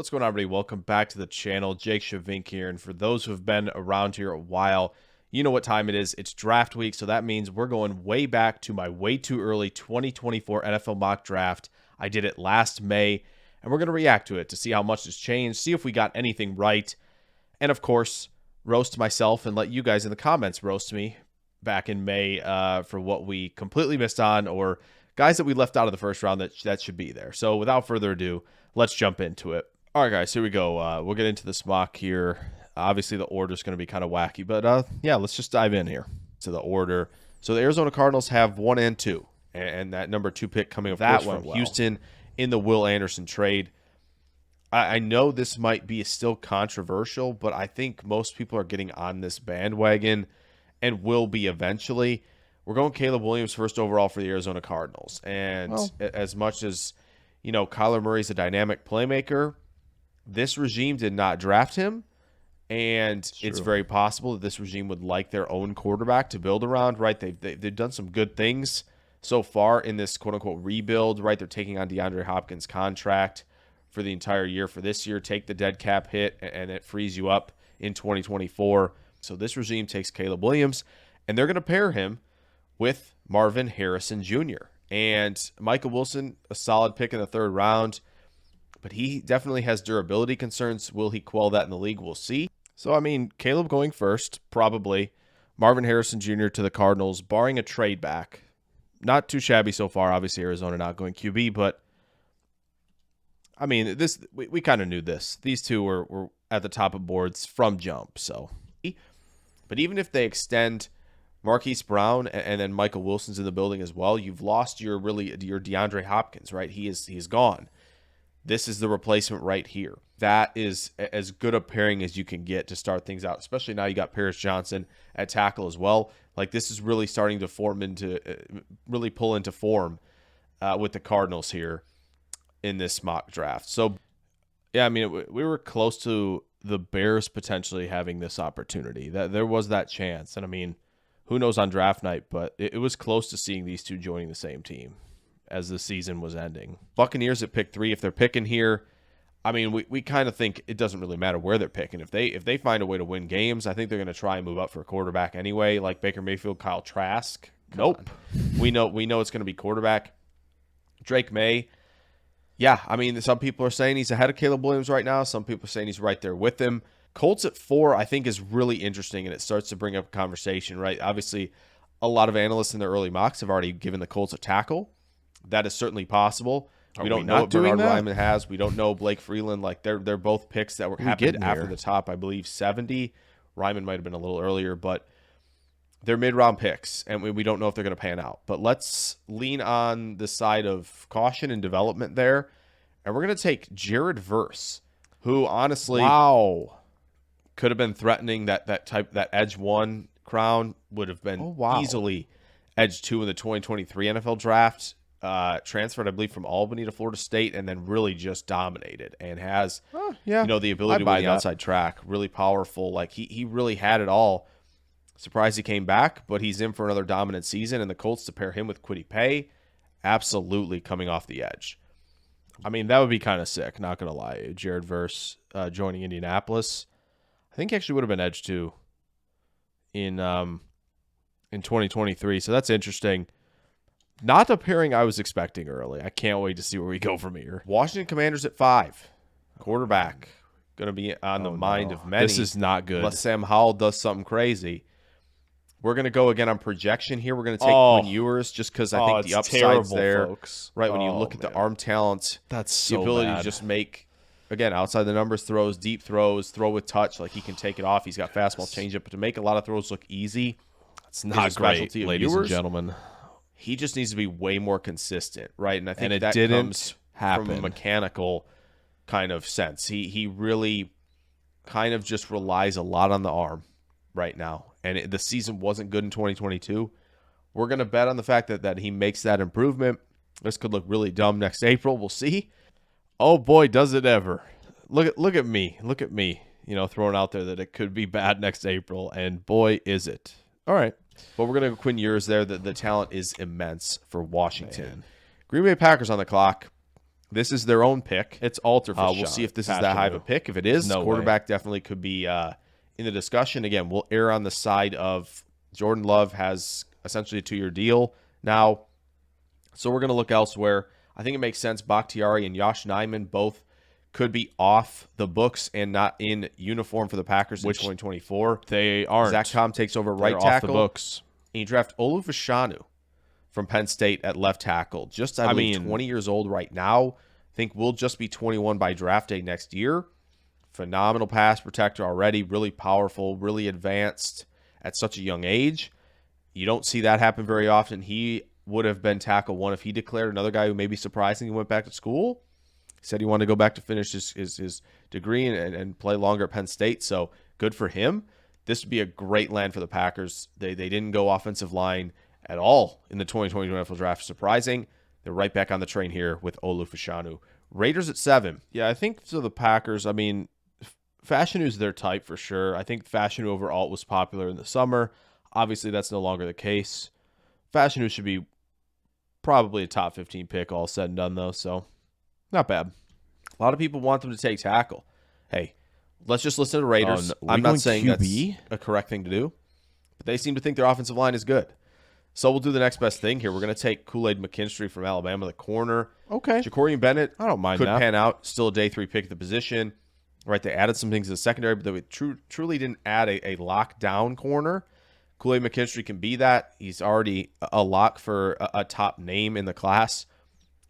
What's going on, everybody? Welcome back to the channel. Jake Shavink here, and for those who have been around here a while, you know what time it is. It's draft week, so that means we're going way back to my way too early 2024 NFL mock draft. I did it last May, and we're going to react to it to see how much has changed, see if we got anything right, and of course, roast myself and let you guys in the comments roast me back in May for what we completely missed on or guys that we left out of the first round that should be there. So without further ado, let's jump into it. All right, guys, here we go. We'll get into this mock here. Obviously, the order is going to be kind of wacky, but yeah, let's just dive in here to the order. So the Arizona Cardinals have 1 and 2, and that number 2 pick coming, of course, from Houston in the Will Anderson trade. I know this might be still controversial, but I think most people are getting on this bandwagon and will be eventually. We're going Caleb Williams first overall for the Arizona Cardinals. And as much as, you know, Kyler Murray's a dynamic playmaker, this regime did not draft him, and it's very possible that this regime would like their own quarterback to build around, right? They've done some good things so far in this quote-unquote rebuild, right? They're taking on DeAndre Hopkins' contract for the entire year for this year, take the dead cap hit, and it frees you up in 2024. So this regime takes Caleb Williams, and they're going to pair him with Marvin Harrison Jr. And Michael Wilson, a solid pick in the 3rd round, but he definitely has durability concerns. Will he quell that in the league? We'll see. So, I mean, Caleb going first, probably. Marvin Harrison Jr. to the Cardinals, barring a trade back. Not too shabby so far. Obviously, Arizona not going QB, but I mean, this we kind of knew this. These two were at the top of boards from jump. So, but even if they extend Marquise Brown and then Michael Wilson's in the building as well, you've lost your DeAndre Hopkins, right? He is gone. This is the replacement right here. That is as good a pairing as you can get to start things out, especially now you got Paris Johnson at tackle as well. Like, this is really starting to really pull into form with the Cardinals here in this mock draft. So, yeah, I mean, we were close to the Bears potentially having this opportunity. That there was that chance. And, I mean, who knows on draft night, but it was close to seeing these two joining the same team as the season was ending. Buccaneers at pick 3, if they're picking here, I mean, we kind of think it doesn't really matter where they're picking. If they find a way to win games, I think they're going to try and move up for a quarterback anyway, like Baker Mayfield, Kyle Trask. Nope. We know it's going to be quarterback. Drake May. Yeah, I mean, some people are saying he's ahead of Caleb Williams right now. Some people are saying he's right there with him. Colts at 4, I think, is really interesting, and it starts to bring up conversation, right? Obviously, a lot of analysts in their early mocks have already given the Colts a tackle. That is certainly possible. We don't know what Bernard Ryman has. We don't know Blake Freeland. Like, they're both picks that happened after the top, I believe, 70. Ryman might have been a little earlier, but they're mid-round picks, and we don't know if they're going to pan out. But let's lean on the side of caution and development there, and we're going to take Jared Verse, who honestly could have been threatening that edge 1 crown, would have been easily edge 2 in the 2023 NFL draft. Transferred, I believe, from Albany to Florida State, and then really just dominated and has, you know, the ability to win the outside track. Really powerful. Like, he really had it all. Surprised he came back, but he's in for another dominant season, and the Colts to pair him with Kwity Paye, absolutely coming off the edge. I mean, that would be kind of sick, not going to lie. Jared Verse joining Indianapolis. I think he actually would have been edge 2 in 2023, so that's interesting. Not the pairing I was expecting early. I can't wait to see where we go from here. Washington Commanders at 5. Quarterback. Going to be on the mind of many. This is not good. Unless Sam Howell does something crazy. We're going to go again on projection here. We're going to take Quinn Ewers just because I think the upside's there. Folks. Right, when you look at the arm talent. That's so the ability bad. to just make, again, outside the numbers throws, deep throws, throw with touch. Like, he can take it off. He's got fastball, changeup. But to make a lot of throws look easy, it's not great, ladies and gentlemen. He just needs to be way more consistent, right? And I think it that didn't comes happen from a mechanical kind of sense. He really kind of just relies a lot on the arm right now. And the season wasn't good in 2022. We're going to bet on the fact that he makes that improvement. This could look really dumb next April. We'll see. Oh, boy, does it ever. Look at me. Look at me, you know, throwing out there that it could be bad next April. And, boy, is it. All right. But we're going to go Quinn Ewers there. The talent is immense for Washington. Man. Green Bay Packers on the clock. This is their own pick. It's Alter Fashanu. We'll see if this is that high of a pick. If it is, quarterback definitely could be in the discussion. Again, we'll err on the side of Jordan Love has essentially a 2-year deal now. So we're going to look elsewhere. I think it makes sense. Bakhtiari and Yosh Nijman both could be off the books and not in uniform for the Packers in 2024. They aren't. Zach Tom takes over right tackle. Off the books. And you draft Olu Fashanu from Penn State at left tackle. Just, I believe, 20 years old right now. I think we'll just be 21 by draft day next year. Phenomenal pass protector already. Really powerful, really advanced at such a young age. You don't see that happen very often. He would have been tackle 1 if he declared. Another guy who may be surprising, he went back to school. He said he wanted to go back to finish his degree and play longer at Penn State. So good for him. This would be a great land for the Packers. They didn't go offensive line at all in the 2020 NFL draft. Surprising. They're right back on the train here with Olu Fashanu. Raiders at 7. Yeah, I think so. The Packers, I mean, Fashanu's their type for sure. I think Fashanu over Alt was popular in the summer. Obviously, that's no longer the case. Fashanu should be probably a top 15 pick all said and done, though, so not bad. A lot of people want them to take tackle. Hey, let's just listen to the Raiders. I'm not saying QB? That's a correct thing to do, but they seem to think their offensive line is good. So we'll do the next best thing here. We're going to take Kool-Aid McKinstry from Alabama, the corner. Okay. Ja'Cory Bennett, I don't mind could that. pan out. Still a day 3 pick at the position. Right, they added some things in the secondary, but they truly didn't add a lockdown corner. Kool-Aid McKinstry can be that. He's already a lock for a top name in the class.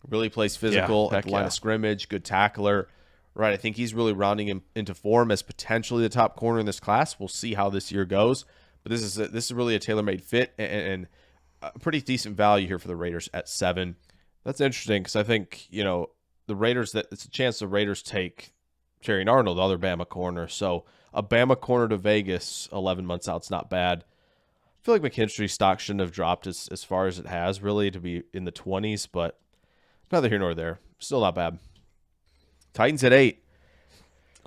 Really plays physical at the line of scrimmage, good tackler. Right, I think he's really rounding him into form as potentially the top corner in this class. We'll see how this year goes. But this is really a tailor-made fit and a pretty decent value here for the Raiders at 7. That's interesting because I think, the Raiders, it's a chance the Raiders take Terrion Arnold, the other Bama corner. So a Bama corner to Vegas 11 months out is not bad. I feel like McKinstry's stock shouldn't have dropped as far as it has, really, to be in the 20s, but neither here nor there. Still not bad. Titans at 8.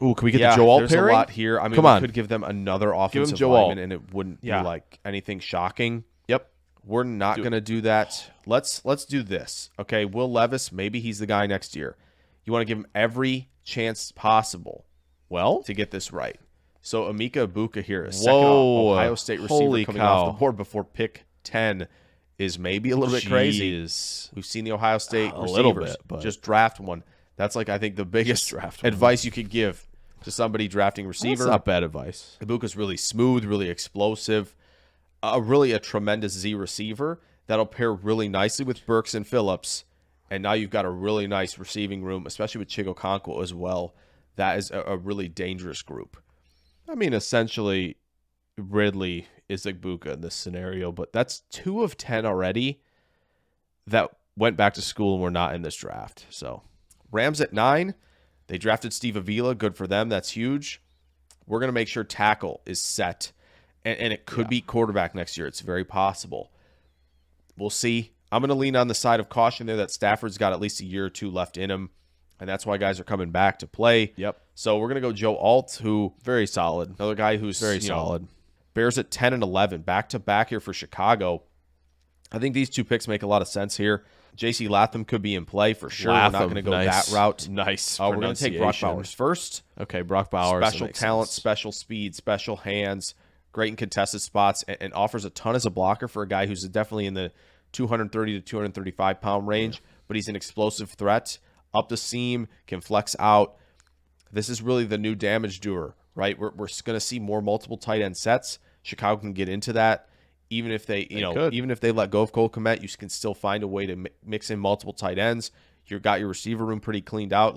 Ooh, can we get the Joe Alt pairing? There's a lot here. I mean, we could give them another offensive lineman, and it wouldn't be like anything shocking. Yep. We're not going to do that. Let's do this. Okay, Will Levis, maybe he's the guy next year. You want to give him every chance possible to get this right. So Emeka Egbuka here, a second Ohio State receiver coming off the board before pick 10 is maybe a little bit crazy. We've seen the Ohio State receivers just draft one. That's I think the biggest advice you could give to somebody drafting receiver. That's not bad advice. Egbuka's really smooth, really explosive, really a tremendous Z receiver that'll pair really nicely with Burks and Phillips. And now you've got a really nice receiving room, especially with Chigo Okonkwo as well. That is a really dangerous group. I mean, essentially, Ridley is Egbuka in this scenario, but that's 2 of 10 already that went back to school and were not in this draft. So Rams at 9. They drafted Steve Avila. Good for them. That's huge. We're going to make sure tackle is set. And it could be quarterback next year. It's very possible. We'll see. I'm going to lean on the side of caution there that Stafford's got at least a year or 2 left in him. And that's why guys are coming back to play. Yep. So we're going to go Joe Alt, who very solid. Another guy who's very solid. Bears at 10 and 11. Back-to-back here for Chicago. I think these 2 picks make a lot of sense here. J.C. Latham could be in play for sure. We're not going to go that route. Nice. We're going to take Brock Bowers first. Okay, Brock Bowers. Special talent, special speed, special hands, great in contested spots, and offers a ton as a blocker for a guy who's definitely in the 230 to 235-pound range, but he's an explosive threat. Up the seam, can flex out. This is really the new damage doer, right? We're going to see more multiple tight end sets. Chicago can get into that. Even if they let go of Cole Kmet, you can still find a way to mix in multiple tight ends. You've got your receiver room pretty cleaned out.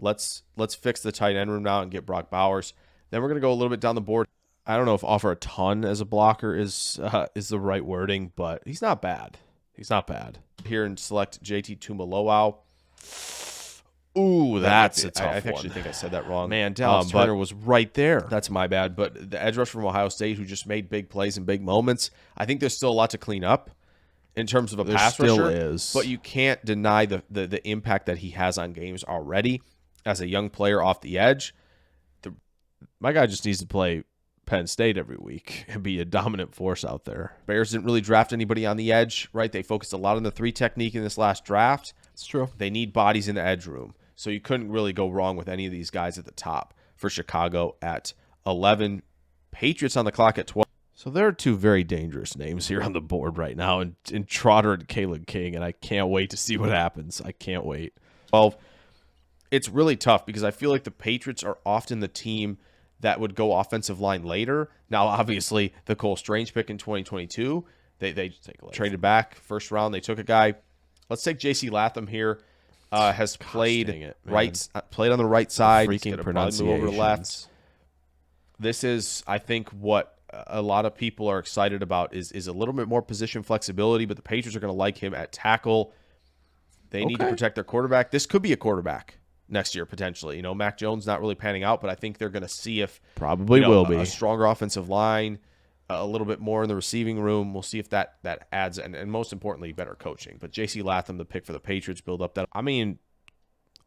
Let's fix the tight end room now and get Brock Bowers. Then we're going to go a little bit down the board. I don't know if offer a ton as a blocker is the right wording, but he's not bad. He's not bad. Here and select JT Tuimoloau. Ooh, that's a tough one. I actually think I said that wrong. Man, Dallas Turner was right there. That's my bad. But the edge rusher from Ohio State who just made big plays in big moments, I think there's still a lot to clean up in terms of a pass rusher. There still is. But you can't deny the impact that he has on games already as a young player off the edge. My guy just needs to play Penn State every week and be a dominant force out there. Bears didn't really draft anybody on the edge, right? They focused a lot on the 3 technique in this last draft. It's true. They need bodies in the edge room. So you couldn't really go wrong with any of these guys at the top for Chicago at 11. Patriots on the clock at 12. So there are 2 very dangerous names here on the board right now, in Trotter and Caleb King, and I can't wait to see what happens. I can't wait. 12. It's really tough because I feel like the Patriots are often the team that would go offensive line later. Now, obviously, the Cole Strange pick in 2022, they traded back first round. They took a guy. Let's take J.C. Latham here. Has played played on the right side. Freaking pronunciations. Over the left. This is, I think, what a lot of people are excited about is a little bit more position flexibility, but the Patriots are going to like him at tackle. They need to protect their quarterback. This could be a quarterback next year, potentially. You know, Mac Jones not really panning out, but I think they're going to see if will be a stronger offensive line, a little bit more in the receiving room. We'll see if that adds, and most importantly, better coaching. But J.C. Latham, the pick for the Patriots, build up that. I mean,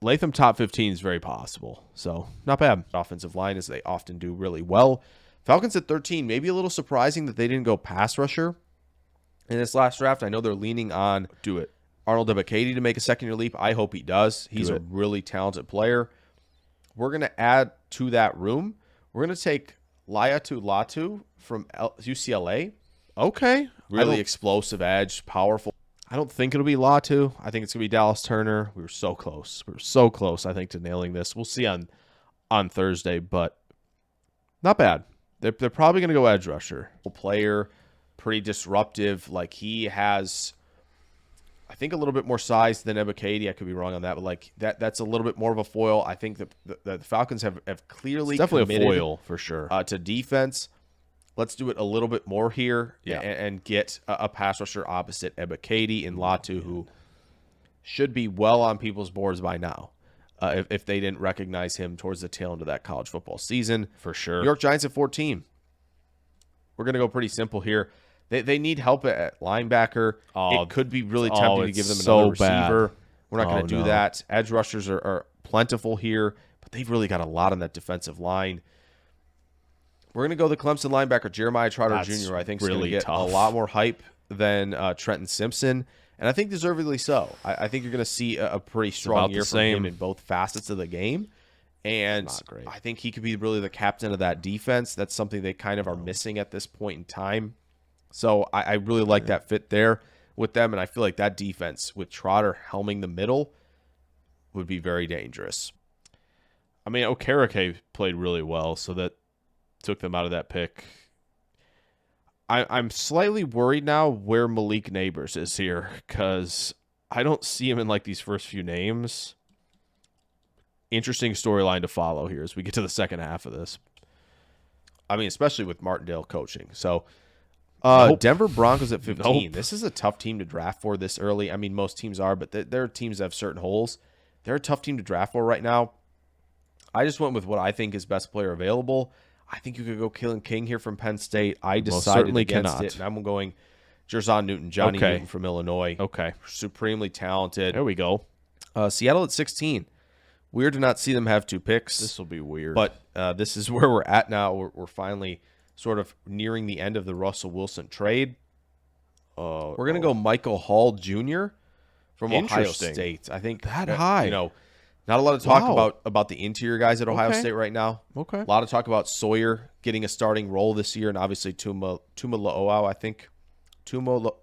Latham top 15 is very possible, so not bad. Offensive line, as they often do really well. Falcons at 13, maybe a little surprising that they didn't go pass rusher in this last draft. I know they're leaning on Arnold Ebiketie to make a second-year leap. I hope he does. He's a really talented player. We're going to add to that room. We're going to take Laiatu Latu from UCLA. Okay. Really explosive edge, powerful. I don't think it'll be Latu. I think it's going to be Dallas Turner. We were so close. We were so close, I think, to nailing this. We'll see on Thursday, but not bad. They're probably going to go edge rusher. Player, pretty disruptive. Like, he has, I think, a little bit more size than Ebiketie. I could be wrong on that, but like that's a little bit more of a foil. I think the Falcons have clearly definitely a foil for sure to defense. Let's do it a little bit more here and get a pass rusher opposite Ebiketie and Latu, who should be well on people's boards by now. If they didn't recognize him towards the tail end of that college football season. For sure. New York Giants at 14. We're going to go pretty simple here. They need help at linebacker. It could be really tempting to give them another receiver. We're not going to do that. Edge rushers are plentiful here, but they've really got a lot on that defensive line. We're going to go the Clemson linebacker, Jeremiah Trotter Jr., I think is really going to get a lot more hype than Trenton Simpson. And I think deservedly so. I think you're going to see a pretty strong year from him in both facets of the game. And I think he could be really the captain of that defense. That's something they kind of are missing at this point in time. So I really like that fit there with them. And I feel like that defense with Trotter helming the middle would be very dangerous. I mean, Okereke played really well, so that took them out of that pick. I'm slightly worried now where Malik Neighbors is here, because I don't see him in like these first few names. Interesting storyline to follow here as we get to the second half of this. I mean, especially with Martindale coaching. So Denver Broncos at 15. This is a tough team to draft for this early. I mean, most teams are, but there are teams that have certain holes. They're a tough team to draft for right now. I just went with what I think is best player available. I think you could go Kalen King here from Penn State. I decided against it, and I'm going Jerzon Newton, Johnny Newton from Illinois. Okay. Supremely talented. There we go. Seattle at 16. Weird to not see them have 2 picks. This will be weird. But this is where we're at now. We're finally sort of nearing the end of the Russell Wilson trade. We're going to go Michael Hall Jr. from Ohio State. I think that high. You know, not a lot of talk about the interior guys at Ohio State right now. Okay. A lot of talk about Sawyer getting a starting role this year, and obviously Tuimoloau, I think. Tuimoloau.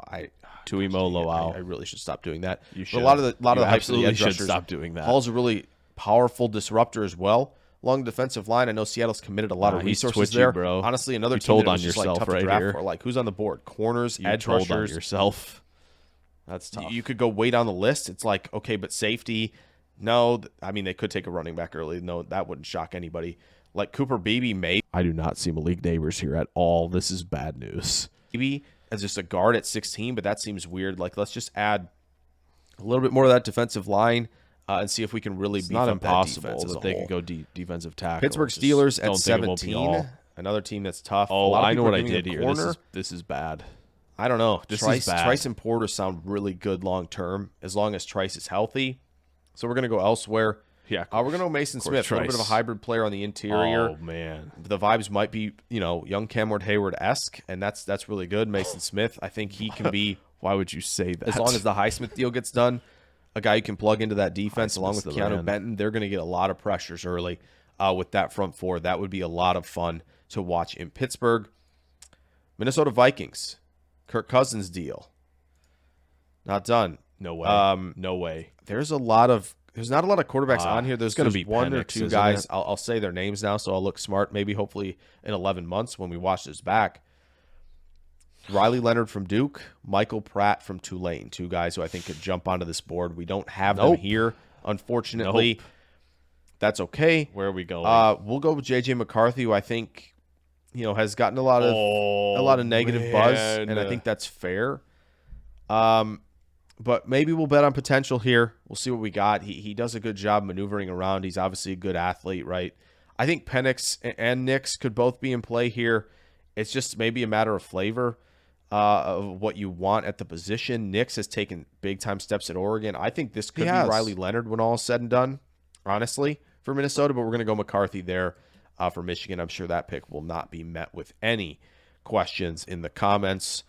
I really should stop doing that. You should. A lot of the hype should rushers, stop doing that. Hall's a really powerful disruptor as well. Along the defensive line, I know Seattle's committed a lot of resources twitchy, there. Bro. Honestly, another you team told that on was just yourself tough right to draft here. for. Like, who's on the board? Corners, edge told rushers. On yourself. That's tough. You could go way down the list. It's like, okay, but safety. No, I mean, they could take a running back early. No, that wouldn't shock anybody. Like Cooper Beebe, maybe. I do not see Malik Neighbors here at all. This is bad news. Maybe as just a guard at 16, but that seems weird. Like, let's just add a little bit more of that defensive line and see if we can really beef up that defense as a they whole. can go defensive tackle. Pittsburgh Steelers at 17. Another team that's tough. Oh, I know what I did here. This is bad. I don't know. This is bad. Trice and Porter sound really good long term as long as Trice is healthy. So we're going to go elsewhere. Yeah, We're going to go Mason Smith, a little bit of a hybrid player on the interior. Oh, man. The vibes might be, young Cam Ward-Hayward-esque, and that's really good. Mason Smith, I think he can be, Why would you say that? as long as the Highsmith deal gets done, a guy you can plug into that defense along with Highsmith's the Keanu man. Benton. They're going to get a lot of pressures early with that front four. That would be a lot of fun to watch in Pittsburgh. Minnesota Vikings, Kirk Cousins deal. Not done. No way. No way. There's not a lot of quarterbacks on here. There's gonna going to be be one or Penix, two isn't guys. it? I'll say their names now, so I'll look smart. Maybe, hopefully, in 11 months when we watch this back. Riley Leonard from Duke, Michael Pratt from Tulane. Two guys who I think could jump onto this board. We don't have them here, unfortunately. Nope. That's okay. Where are we going? We'll go with J.J. McCarthy, who I think has gotten a lot of negative buzz, and I think that's fair. But maybe we'll bet on potential here. We'll see what we got. He does a good job maneuvering around. He's obviously a good athlete, right? I think Penix and Nix could both be in play here. It's just maybe a matter of flavor of what you want at the position. Nix has taken big-time steps at Oregon. I think this could be Riley Leonard when all is said and done, honestly, for Minnesota. But we're going to go McCarthy there for Michigan. I'm sure that pick will not be met with any questions in the comments.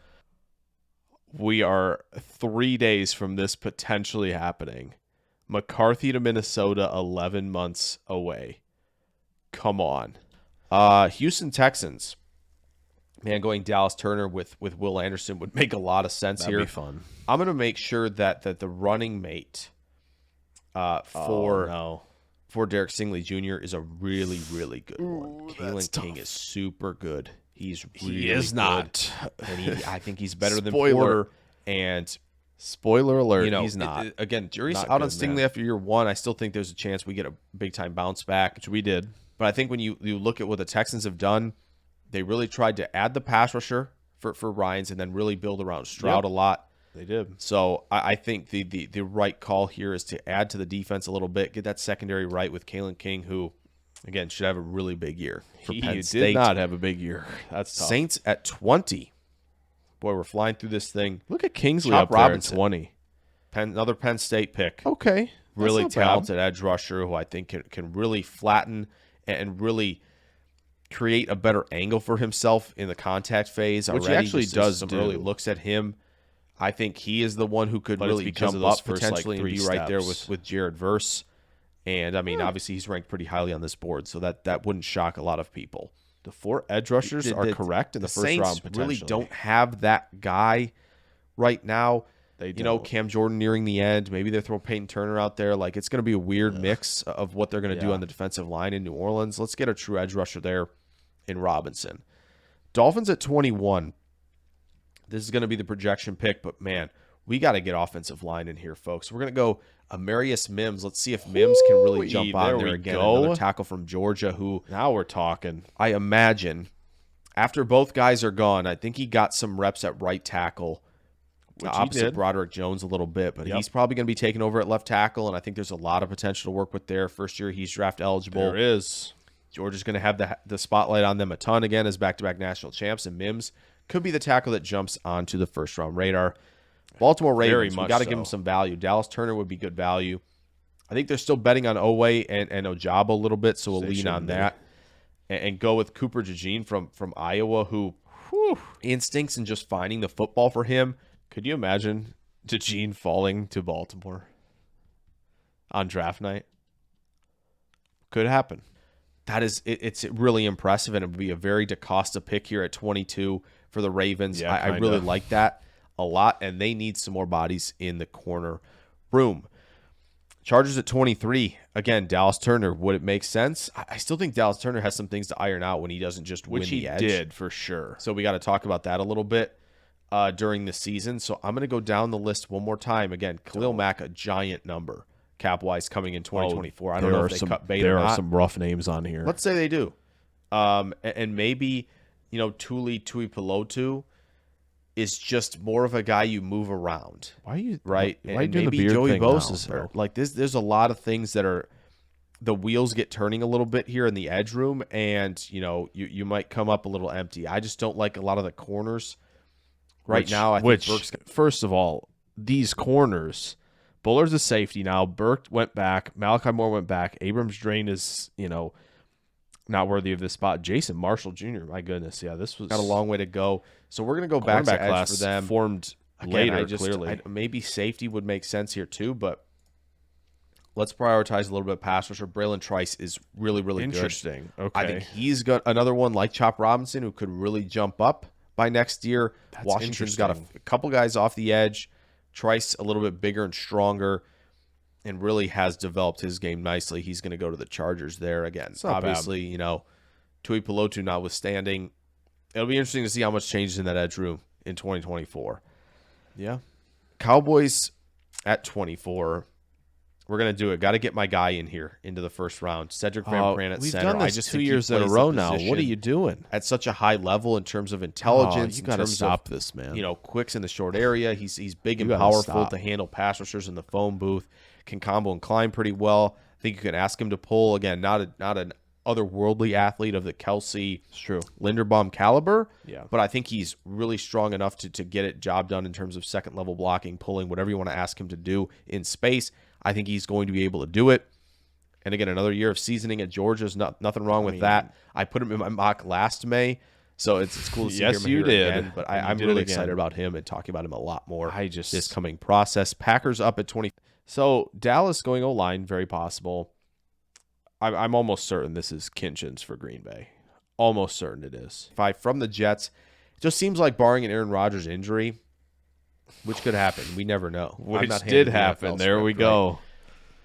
We are 3 days from this potentially happening. McCarthy to Minnesota, 11 months away. Come on. Houston Texans. Man, going Dallas Turner with Will Anderson would make a lot of sense here. That'd be fun. I'm going to make sure that the running mate for Derek Stingley Jr. is a really, really good one. Kalen King is super good. He's really He is good. not. And I think he's better than Spoiler. Porter. And Spoiler alert, he's not. Again, jury's Not out on good, Stingley man. after year one. I still think there's a chance we get a big-time bounce back. Which we did. But I think when you look at what the Texans have done, they really tried to add the pass rusher for Ryans and then really build around Stroud a lot. They did. So I think the right call here is to add to the defense a little bit, get that secondary right with Kalen King, who, again, should have a really big year for He Penn did State. not have a big year. That's tough. Saints at 20. Boy, we're flying through this thing. Look at Kingsley Chop up there Robinson. at 20. Another Penn State pick. Okay. That's Really not bad. talented edge rusher who I think can really flatten and really create a better angle for himself in the contact phase. Which he already. actually Just does some do. early looks at him. I think he is the one who could But it's really because jump of those up first, like, potentially and 3 be right there steps. with Jared Verse. And, I mean, obviously he's ranked pretty highly on this board, so that wouldn't shock a lot of people. The 4 edge rushers are correct in the first Saints round potentially. really don't have that guy right now. They You know, don't. Cam Jordan nearing the end. Maybe they throw Peyton Turner out there. Like, it's going to be a weird mix of what they're going to do Yeah. on the defensive line in New Orleans. Let's get a true edge rusher there in Robinson. Dolphins at 21. This is going to be the projection pick, but, man, we got to get offensive line in here, folks. We're going to go Amarius Mims. Let's see if Mims can really jump on there there we again. go. Another tackle from Georgia who Now we're talking. I imagine after both guys are gone, I think he got some reps at right tackle. Which he Opposite did. Broderick Jones a little bit, but Yep. he's probably going to be taking over at left tackle, and I think there's a lot of potential to work with there. First year, he's draft eligible. There is. Georgia's going to have the spotlight on them a ton again as back-to-back national champs, and Mims could be the tackle that jumps onto the first-round radar. Baltimore Very Ravens, we much got to give them so. some value. Dallas Turner would be good value. I think they're still betting on Oweh and Ojabo a little bit, so we'll They lean on shouldn't be. that and go with Cooper DeJean from Iowa, who instincts and just finding the football for him. Could you imagine DeJean falling to Baltimore on draft night? Could happen. That is, it's really impressive, and it would be a very DaCosta pick here at 22 for the Ravens. Yeah, I kinda. really like that a lot, and they need some more bodies in the corner room. Chargers at 23. Again, Dallas Turner. Would it make sense? I still think Dallas Turner has some things to iron out when he doesn't just win Which the he edge. did for sure. So we got to talk about that a little bit during the season. So I'm going to go down the list one more time. Again, Khalil Mack, a giant number cap-wise coming in 2024. I don't know if they cut bait or There not. are some rough names on here. Let's say they do. And maybe, Tuli Tuipulotu is just more of a guy you move around, Why are you right? Why are you And doing the maybe beard Joey thing Bosa's now, there. bro? Like there's a lot of things that are the wheels get turning a little bit here in the edge room, and you might come up a little empty. I just don't like a lot of the corners right now. I think Burke's First of all, these corners Buller's a safety now. Burke went back. Malachi Moore went back. Abrams Drain is, not worthy of this spot. Jason Marshall Jr., my goodness. Yeah, this was got a long way to go. So we're going to go back to edge class for them. Formed Again, later, clearly. Maybe safety would make sense here too, but let's prioritize a little bit pass rusher. Braylon Trice is really, really Interesting. good. Okay. I think he's got another one like Chop Robinson who could really jump up by next year. That's Washington's got a couple guys off the edge. Trice a little bit bigger and stronger and really has developed his game nicely. He's going to go to the Chargers there again. Obviously, Tui Pelotu notwithstanding, it'll be interesting to see how much changes in that edge room in 2024. Yeah. Cowboys at 24. We're going to do it. Got to get my guy in here into the first round. Cedric Van Pran at we've center. Done this I just 2 think he years in a plays row the now. What are position you doing? at such a high level in terms of intelligence. You in got to terms stop of, this, man. Quicks in the short area. He's big and gotta powerful stop. to handle pass rushers in the phone booth. Can combo and climb pretty well. I think you can ask him to pull. Again, not an otherworldly athlete of the Kelsey It's true. Linderbaum caliber. Yeah. But I think he's really strong enough to get it job done in terms of second level blocking, pulling, whatever you want to ask him to do in space. I think he's going to be able to do it. And again, another year of seasoning at Georgia is nothing wrong with that. I put him in my mock last May, so it's cool to see Yes, him you here did. again. But And you I'm did it really again. excited about him and talking about him a lot more just this coming process. Packers up at 20. So Dallas going O-line, very possible. I'm almost certain this is Kinchins for Green Bay. Almost certain it is. 5 from the Jets. It just seems like barring an Aaron Rodgers injury, which could happen. We never know. I'm Which not did handing the happen. NFL There we script, right? go.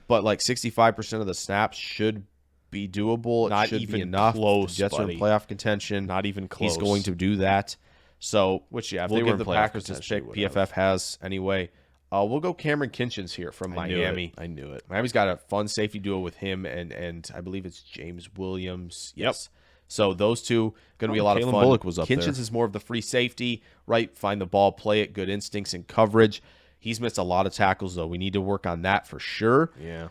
But like 65% of the snaps should be doable. It Not should even be enough. close, The Jets are buddy. in playoff contention. Not even close. He's going to do that. So, Which, yeah, if we'll they were give in the playoff Packers this contention, pick. they would PFF has anyway. We'll go Cameron Kinchins here from I knew it. Miami. I knew it. Miami's got a fun safety duo with him and I believe it's James Williams. Yes. So those two going to be a lot Kalen of fun. Bullock was up Kinchins there. is more of the free safety, right? Find the ball, play it, good instincts and coverage. He's missed a lot of tackles though. We need to work on that for sure. Yeah.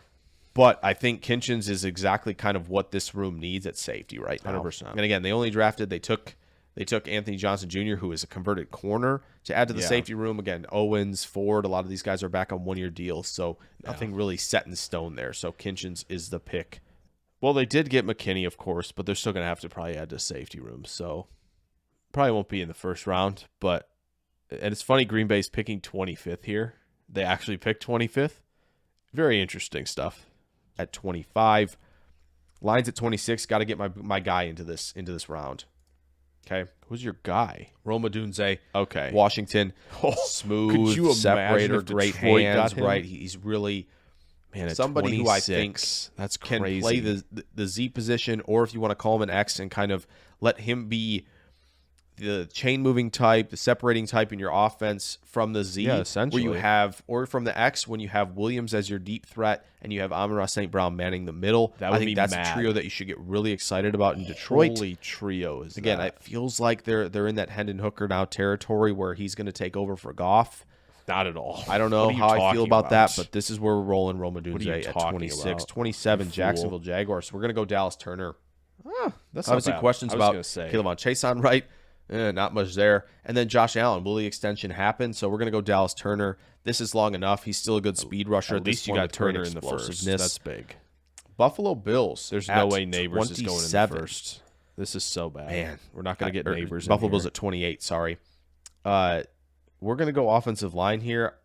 But I think Kinchins is exactly kind of what this room needs at safety right now. 100%. And again, they only drafted, they took Anthony Johnson Jr., who is a converted corner, to add to the Yeah. safety room. Again, Owens, Ford, a lot of these guys are back on one-year deals, so nothing really set in stone there. So Kinchins is the pick. Well, they did get McKinney, of course, but they're still going to have to probably add to safety room. So probably won't be in the first round. And it's funny, Green Bay's picking 25th here. They actually picked 25th. Very interesting stuff. At 25, Lions at 26. Got to get my guy into this round. Okay, Who's your guy? Roma Dunze, Okay. Washington, Could smooth you imagine separator, if great Detroit got hands. him? Right, he's really Man, at somebody who I think 26, that's can crazy. play the Z position, or if you want to call him an X and kind of let him be the chain moving type, the separating type in your offense from the Z, Yeah, where essentially. you have, or from the X when you have Williams as your deep threat and you have Amon-Ra St. Brown manning the middle. That I would think be that's mad. a trio that you should get really excited about in Detroit. Holy trio is Again, that. it feels like they're in that Hendon Hooker now territory where he's going to take over for Goff. Not at all. I don't know What are you how I feel talking about that, but this is where we're rolling Roma are you Dunze at talking 26. about? 27, You fool. Jacksonville Jaguars. So we're going to go Dallas Turner. That's Obviously, not bad. questions I was about gonna say. Caleb on Chase on right. Not much there. And then Josh Allen. Will the extension happen? So we're going to go Dallas Turner. This is long enough. He's still a good speed rusher. At this least you point got with great Turner in the first. explosiveness. That's big. Buffalo Bills. There's at no way Neighbors is going in the 27. first. This is so bad. Man, we're not going to get Neighbors. Buffalo in Bills here. at 28. Sorry. We're going to go offensive line here,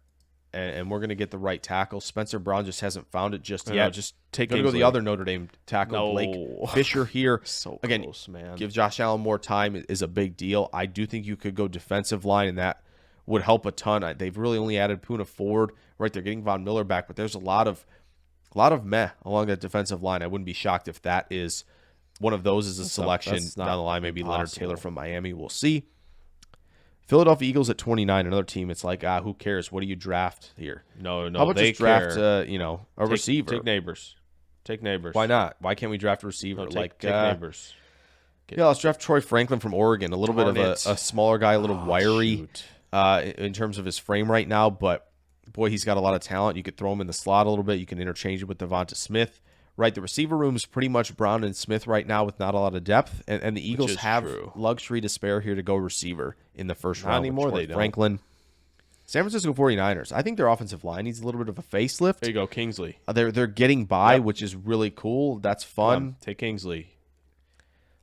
and we're going to get the right tackle. Spencer Brown just hasn't found it just No, yet. just take Going to go the Kingsley. other Notre Dame tackle, No. Blake Fisher here. So Again, close, man. Give Josh Allen more time is a big deal. I do think you could go defensive line, and that would help a ton. They've really only added Puna Ford. Right, they're getting Von Miller back, but there's a lot of meh along that defensive line. I wouldn't be shocked if that is one of those as a selection that's not down the line. Maybe Leonard impossible. Taylor from Miami. We'll see. Philadelphia Eagles at 29, another team. It's like, who cares? What do you draft here? no, How about they just draft, care. a receiver? Take Neighbors. Take Neighbors. Why not? Why can't we draft a receiver? No, like take Neighbors. Yeah, let's draft Troy Franklin from Oregon. A little bit of Darn a it. smaller guy, a little wiry shoot. in terms of his frame right now, but boy, he's got a lot of talent. You could throw him in the slot a little bit. You can interchange it with Devonta Smith. Right, the receiver room is pretty much Brown and Smith right now with not a lot of depth, and the Eagles is have true. luxury to spare here to go receiver in the first Not round. with anymore, Troy they don't. Franklin. San Francisco 49ers. I think their offensive line needs a little bit of a facelift. There you go, Kingsley. They're getting by, Yep. which is really cool. That's fun. Take Kingsley.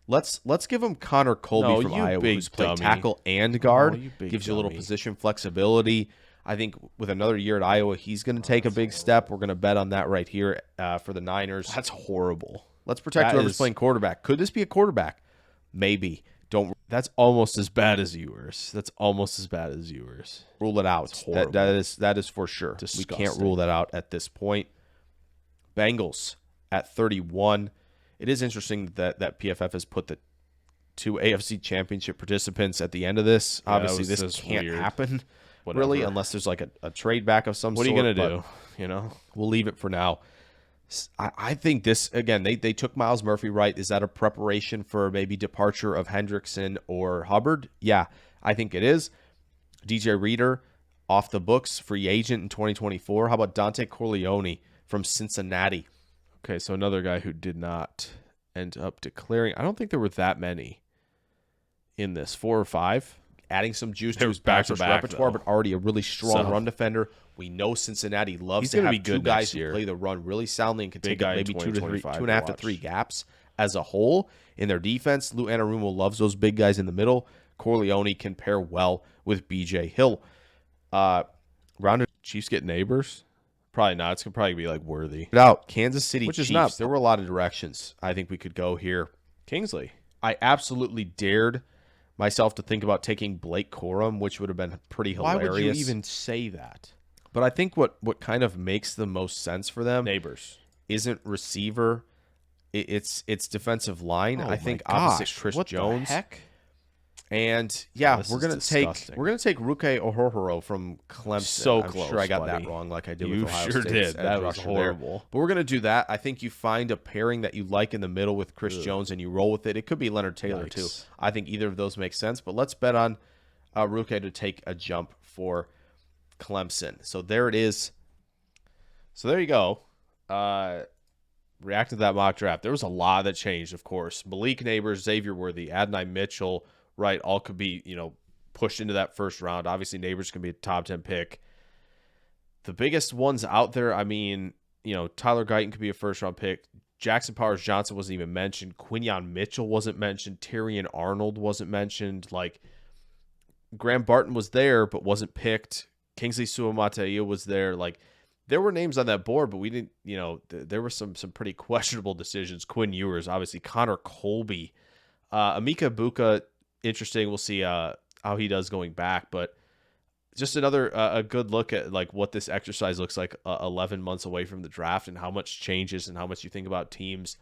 Let's give him Connor Colby No, from you Iowa, big who's played dummy. tackle and guard. No, you big Gives you a little dummy. position flexibility. I think with another year at Iowa, he's going to take a big step. We're going to bet on that right here for the Niners. That's horrible. Let's protect that whoever's is- playing quarterback. Could this be a quarterback? Maybe. Don't That's almost as bad as yours. That's almost as bad as yours. rule it out. horrible. That is for sure. We can't Disgusting. rule that out at this point. Bengals at 31. It is interesting that PFF has put the 2 AFC Championship participants at the end of this. Yeah, Obviously, that was this just can't weird. happen Whatever. really unless there's like a trade back of some What are sort. you gonna but do? You know, We'll leave it for now. I think this, again, they took Miles Murphy right. Is that a preparation for maybe departure of Hendrickson or Hubbard? Yeah, I think it is. DJ Reader off the books, free agent in 2024. How about Dante Corleone from Cincinnati? okay. So another guy who did not end up declaring. I don't think there were that many in this. 4 or 5. Adding some juice They to were his pass rush back-to-back, repertoire, though. but already a really strong So- run defender. We know Cincinnati loves He's to gonna have be two good guys next who year. play the run really soundly and can Big take guy up in maybe 2.5 to to 3 watch. gaps as a whole in their defense. Lou Anarumo loves those big guys in the middle. Corleone can pair well with BJ Hill. Rounded Chiefs get neighbors. Probably not. It's gonna probably be like Worthy. it out, Kansas City Which Chiefs. is not- There were a lot of directions I think we could go here. Kingsley. I absolutely dared myself to think about taking Blake Corum, which would have been pretty hilarious. Why would you even say that? But I think what kind of makes the most sense for them Neighbors. isn't receiver. It's defensive line. Oh I think my opposite gosh, Chris what the Jones. heck? And yeah, this we're is gonna disgusting. take Ruke Ohorhoro from Clemson. So I'm close, sure I got buddy. that wrong, like I did You with Ohio sure State's did. edge That was rusher there. horrible. But we're gonna do that. I think you find a pairing that you like in the middle with Chris Jones and you roll with it. It could be Leonard Taylor too. Yikes. I think either of those makes sense. But let's bet on Ruke to take a jump for Clemson. So there it is. So there you go. Reacting to that mock draft. There was a lot that changed, of course. Malik Neighbors, Xavier Worthy, Adonai Mitchell, right, all could be, pushed into that first round. Obviously, Neighbors can be a top 10 pick. The biggest ones out there, I mean, Tyler Guyton could be a first-round pick. Jackson Powers Johnson wasn't even mentioned. Quinyon Mitchell wasn't mentioned. Tyrion Arnold wasn't mentioned. Like, Graham Barton was there but wasn't picked. Kingsley Suamataia was there. Like, there were names on that board, but we didn't, there were some pretty questionable decisions. Quinn Ewers, obviously. Connor Colby. Amika Buka, interesting. We'll see how he does going back. But just another a good look at like what this exercise looks like 11 months away from the draft and how much changes and how much you think about teams.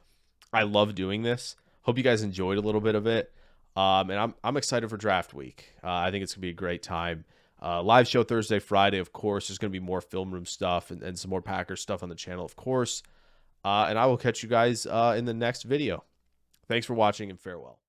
I love doing this. Hope you guys enjoyed a little bit of it. And I'm excited for draft week. I think it's going to be a great time. Live show Thursday, Friday, of course. There's going to be more film room stuff and some more Packers stuff on the channel, of course. And I will catch you guys in the next video. Thanks for watching and farewell.